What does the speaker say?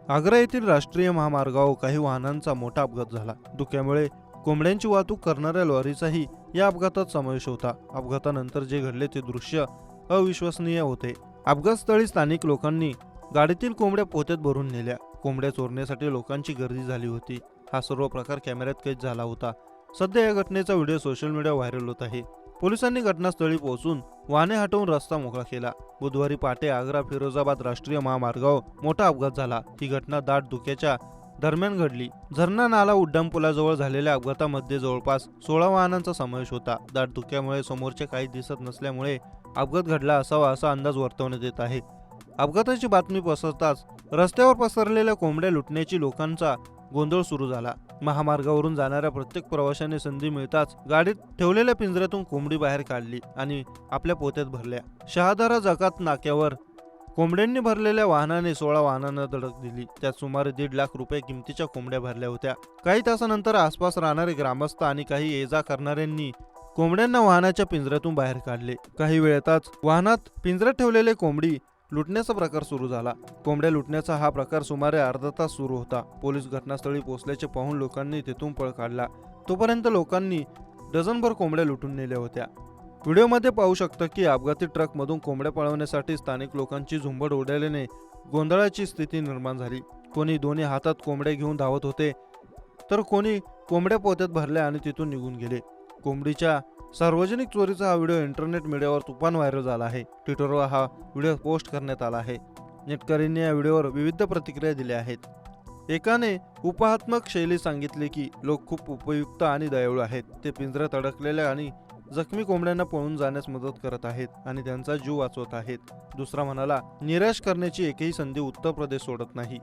आग्रा येथील राष्ट्रीय महामार्गावर काही वाहनांचा मोठा अपघात झाला। धुक्यामुळे कोंबड्यांची वाहतूक करणाऱ्या लॉरीचाही या अपघातात समावेश होता। अपघातानंतर जे घडले ते दृश्य अविश्वसनीय होते। अपघातस्थळी स्थानिक लोकांनी गाडीतील कोंबड्या पोत्यात भरून नेल्या। कोंबड्या चोरण्यासाठी लोकांची गर्दी झाली होती। हा सर्व प्रकार कॅमेऱ्यात कैद झाला होता। सध्या या घटनेचा व्हिडिओ सोशल मीडिया व्हायरल होत आहे। पोलिसांनी घटनास्थळी पोहोचून वाहने हटवून रस्ता मोकळा केला। बुधवारी पहाटे आग्रा फिरोजाबाद राष्ट्रीय महामार्गावर मोठा अपघात झाला। ही घटना दाट धुक्याच्या दरम्यान घडली। झरणा नाला उड्डाणपुलाजवळ झालेल्या अपघातामध्ये जवळपास 16 वाहनांचा समावेश होता। दाट धुक्यामुळे समोरचे काही दिसत नसल्यामुळे अपघात घडला असावा असा अंदाज वर्तवण्यात येत आहे। अपघाताची बातमी पसरताच रस्त्यावर पसरलेल्या कोंबड्या लुटण्याची लोकांचा गोंधळ सुरू झाला। महामार्गावरून जाणाऱ्या प्रत्येक प्रवाशाने संधी मिळताच गाडीत ठेवलेल्या पिंजऱ्यातून कोंबडी बाहेर काढली आणि आपल्या पोत्यात भरल्या। शहादारा जकात नाक्यावर कोंबड्यांनी भरलेल्या वाहनाने 16 वाहनांना धडक दिली। त्यात सुमारे 1.5 लाख रुपये किमतीच्या कोंबड्या भरल्या होत्या। काही तासानंतर आसपास राहणारे ग्रामस्थ आणि काही ये-जा करणाऱ्यांनी कोंबड्यांना वाहनाच्या पिंजऱ्यातून बाहेर काढले। काही वेळातच वाहनात पिंजऱ्यात ठेवलेले कोंबडी लुटण्याचा प्रकार सुरू झाला। कोंबड्या लुटण्याचा हा प्रकार सुमारे अर्धा तास सुरू होता। पोलीस घटनास्थळी पोहोचल्याचे पाहून लोकांनी तेथून पळ काढला। तोपर्यंत लोकांनी डझनभर कोंबड्या लुटून नेल्या होत्या। व्हिडिओमध्ये पाहू शकता की अपघाती ट्रकमधून कोंबड्या पळवण्यासाठी स्थानिक लोकांची झुंबड उडाल्याने गोंधळाची स्थिती निर्माण झाली। कोणी दोन्ही हातात कोंबड्या घेऊन धावत होते, तर कोणी कोंबड्या पोत्यात भरल्या आणि तिथून निघून गेले। कोंबडीच्या सार्वजनिक चोरीचा हा व्हिडिओ इंटरनेट मीडियावर तुफान व्हायरल झाला आहे। ट्विटरवर हा व्हिडिओ पोस्ट करण्यात आला आहे। नेटकऱ्यांनी या व्हिडिओवर विविध प्रतिक्रिया दिल्या आहेत। एकाने उपहात्मक शैली सांगितले की लोक खूप उपयुक्त आणि दयाळू आहेत। ते पिंजऱ्यात अडकलेल्या आणि जखमी कोंबड्यांना पळून जाण्यास मदत करत आहेत आणि त्यांचा जीव वाचवत आहेत। दुसरा म्हणाला, निराश करण्याची एकही संधी उत्तर प्रदेश सोडत नाही।